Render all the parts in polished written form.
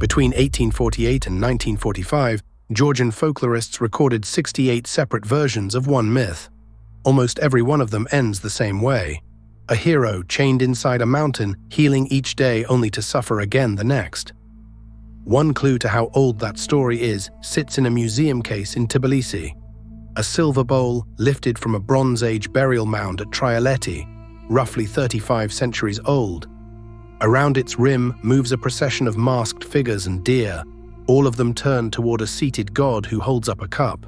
Between 1848 and 1945, Georgian folklorists recorded 68 separate versions of one myth. Almost every one of them ends the same way. A hero chained inside a mountain, healing each day only to suffer again the next. One clue to how old that story is sits in a museum case in Tbilisi. A silver bowl lifted from a Bronze Age burial mound at Trialeti, roughly 35 centuries old. Around its rim moves a procession of masked figures and deer, all of them turned toward a seated god who holds up a cup.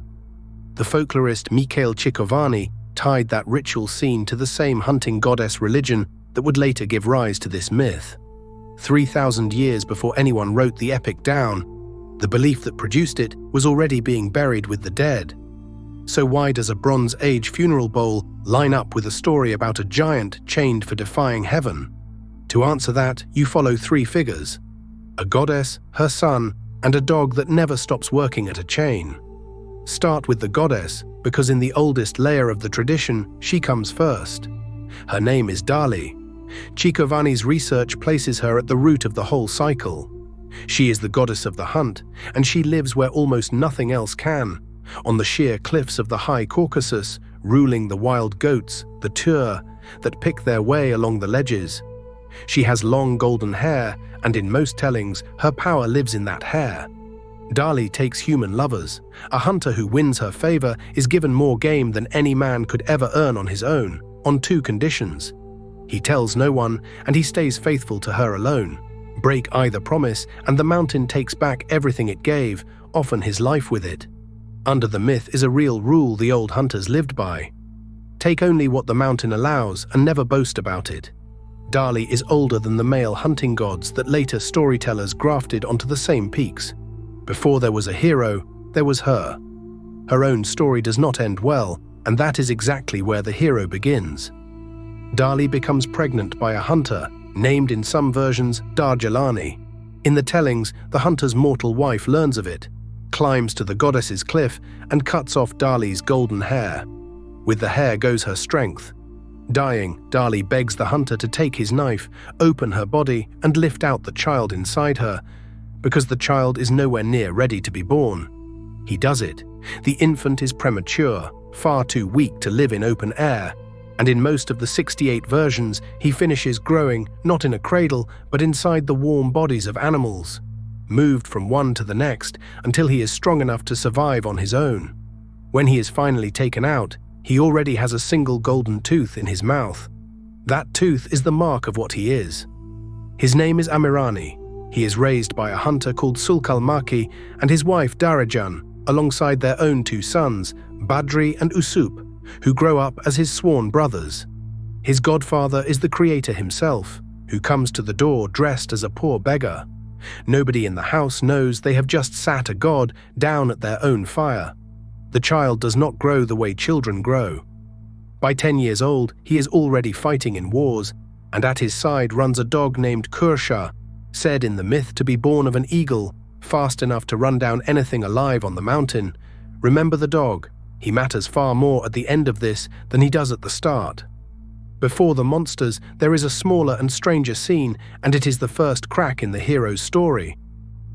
The folklorist Mikhail Csikovany tied that ritual scene to the same hunting goddess religion that would later give rise to this myth. 3,000 years before anyone wrote the epic down, the belief that produced it was already being buried with the dead. So why does a Bronze Age funeral bowl line up with a story about a giant chained for defying heaven? To answer that, you follow three figures: a goddess, her son, and a dog that never stops working at a chain. Start with the goddess, because in the oldest layer of the tradition, she comes first. Her name is Dali. Csikovany's research places her at the root of the whole cycle. She is the goddess of the hunt, and she lives where almost nothing else can, on the sheer cliffs of the high Caucasus, ruling the wild goats, the tur, that pick their way along the ledges. She has long golden hair, and in most tellings, her power lives in that hair. Dali takes human lovers. A hunter who wins her favor is given more game than any man could ever earn on his own, on two conditions. He tells no one, and he stays faithful to her alone. Break either promise, and the mountain takes back everything it gave, often his life with it. Under the myth is a real rule the old hunters lived by. Take only what the mountain allows and never boast about it. Dali is older than the male hunting gods that later storytellers grafted onto the same peaks. Before there was a hero, there was her. Her own story does not end well, and that is exactly where the hero begins. Dali becomes pregnant by a hunter, named in some versions Georgian. In the tellings, the hunter's mortal wife learns of it, climbs to the goddess's cliff, and cuts off Dali's golden hair. With the hair goes her strength. Dying, Dali begs the hunter to take his knife, open her body, and lift out the child inside her, because the child is nowhere near ready to be born. He does it. The infant is premature, far too weak to live in open air, and in most of the 68 versions, he finishes growing not in a cradle, but inside the warm bodies of animals, moved from one to the next until he is strong enough to survive on his own. When he is finally taken out, he already has a single golden tooth in his mouth. That tooth is the mark of what he is. His name is Amirani. He is raised by a hunter called Sulkalmaki and his wife Darajan, alongside their own two sons, Badri and Usup, who grow up as his sworn brothers. His godfather is the creator himself, who comes to the door dressed as a poor beggar. Nobody in the house knows they have just sat a god down at their own fire. The child does not grow the way children grow. By 10 years old, he is already fighting in wars, and at his side runs a dog named Kersha, said in the myth to be born of an eagle, fast enough to run down anything alive on the mountain. Remember the dog. He matters far more at the end of this than he does at the start. Before the monsters, there is a smaller and stranger scene, and it is the first crack in the hero's story.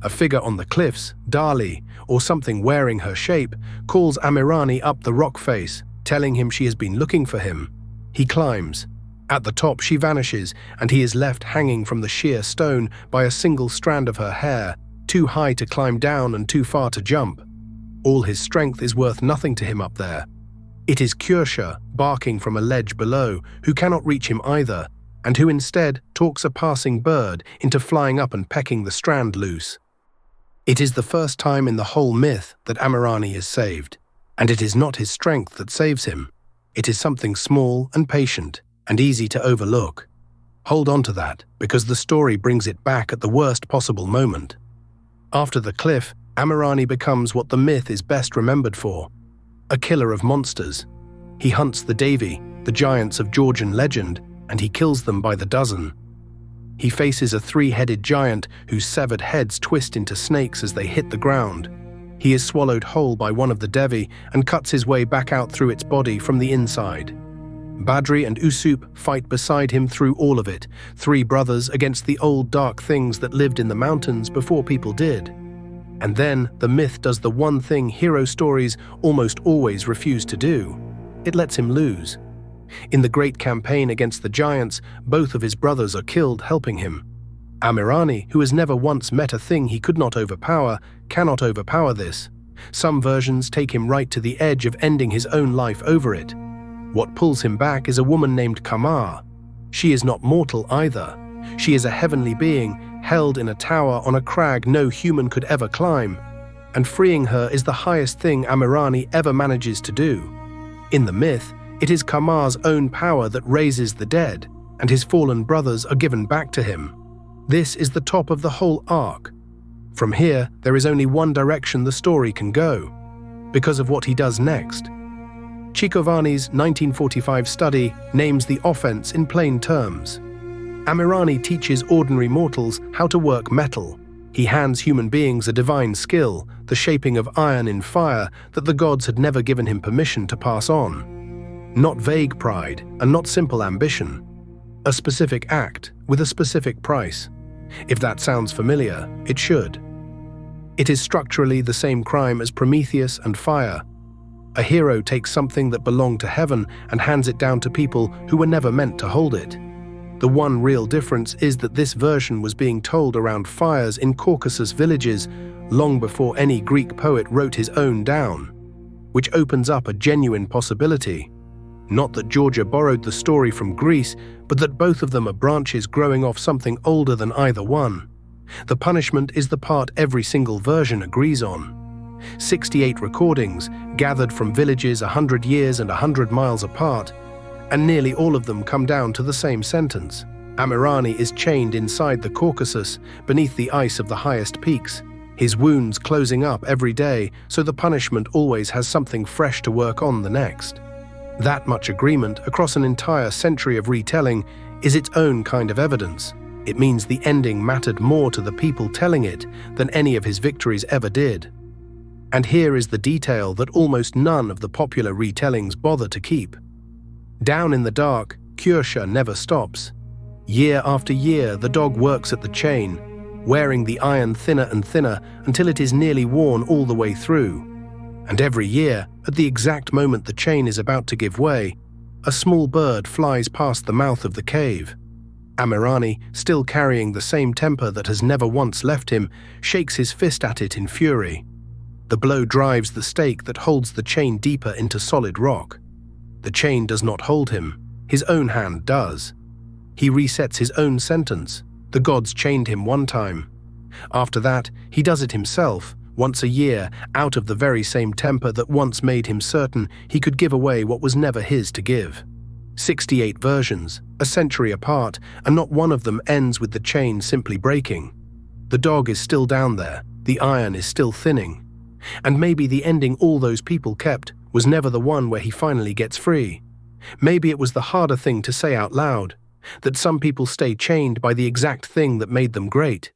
A figure on the cliffs, Dali, or something wearing her shape, calls Amirani up the rock face, telling him she has been looking for him. He climbs. At the top she vanishes, and he is left hanging from the sheer stone by a single strand of her hair, too high to climb down and too far to jump. All his strength is worth nothing to him up there. It is Kersha, barking from a ledge below, who cannot reach him either, and who instead talks a passing bird into flying up and pecking the strand loose. It is the first time in the whole myth that Amirani is saved, and it is not his strength that saves him. It is something small and patient, and easy to overlook. Hold on to that, because the story brings it back at the worst possible moment. After the cliff, Amirani becomes what the myth is best remembered for: a killer of monsters. He hunts the Devi, the giants of Georgian legend, and he kills them by the dozen. He faces a three-headed giant whose severed heads twist into snakes as they hit the ground. He is swallowed whole by one of the Devi and cuts his way back out through its body from the inside. Badri and Usup fight beside him through all of it, three brothers against the old dark things that lived in the mountains before people did. And then the myth does the one thing hero stories almost always refuse to do. It lets him lose. In the great campaign against the giants, both of his brothers are killed helping him. Amirani, who has never once met a thing he could not overpower, cannot overpower this. Some versions take him right to the edge of ending his own life over it. What pulls him back is a woman named Kamar. She is not mortal either. She is a heavenly being, held in a tower on a crag no human could ever climb. And freeing her is the highest thing Amirani ever manages to do. In the myth, it is Kamar's own power that raises the dead, and his fallen brothers are given back to him. This is the top of the whole arc. From here, there is only one direction the story can go, because of what he does next. Cicovani's 1945 study names the offense in plain terms. Amirani teaches ordinary mortals how to work metal. He hands human beings a divine skill, the shaping of iron in fire that the gods had never given him permission to pass on. Not vague pride and not simple ambition. A specific act with a specific price. If that sounds familiar, it should. It is structurally the same crime as Prometheus and fire. A hero takes something that belonged to heaven and hands it down to people who were never meant to hold it. The one real difference is that this version was being told around fires in Caucasus villages long before any Greek poet wrote his own down, which opens up a genuine possibility. Not that Georgia borrowed the story from Greece, but that both of them are branches growing off something older than either one. The punishment is the part every single version agrees on. 68 recordings, gathered from villages 100 years and 100 miles apart, and nearly all of them come down to the same sentence. Amirani is chained inside the Caucasus, beneath the ice of the highest peaks, his wounds closing up every day, so the punishment always has something fresh to work on the next. That much agreement across an entire century of retelling is its own kind of evidence. It means the ending mattered more to the people telling it than any of his victories ever did. And here is the detail that almost none of the popular retellings bother to keep. Down in the dark, Kersha never stops. Year after year, the dog works at the chain, wearing the iron thinner and thinner until it is nearly worn all the way through. And every year, at the exact moment the chain is about to give way, a small bird flies past the mouth of the cave. Amirani, still carrying the same temper that has never once left him, shakes his fist at it in fury. The blow drives the stake that holds the chain deeper into solid rock. The chain does not hold him, his own hand does. He resets his own sentence. The gods chained him one time. After that, he does it himself, once a year, out of the very same temper that once made him certain he could give away what was never his to give. 68 versions, a century apart, and not one of them ends with the chain simply breaking. The dog is still down there, the iron is still thinning. And maybe the ending all those people kept was never the one where he finally gets free. Maybe it was the harder thing to say out loud, that some people stay chained by the exact thing that made them great.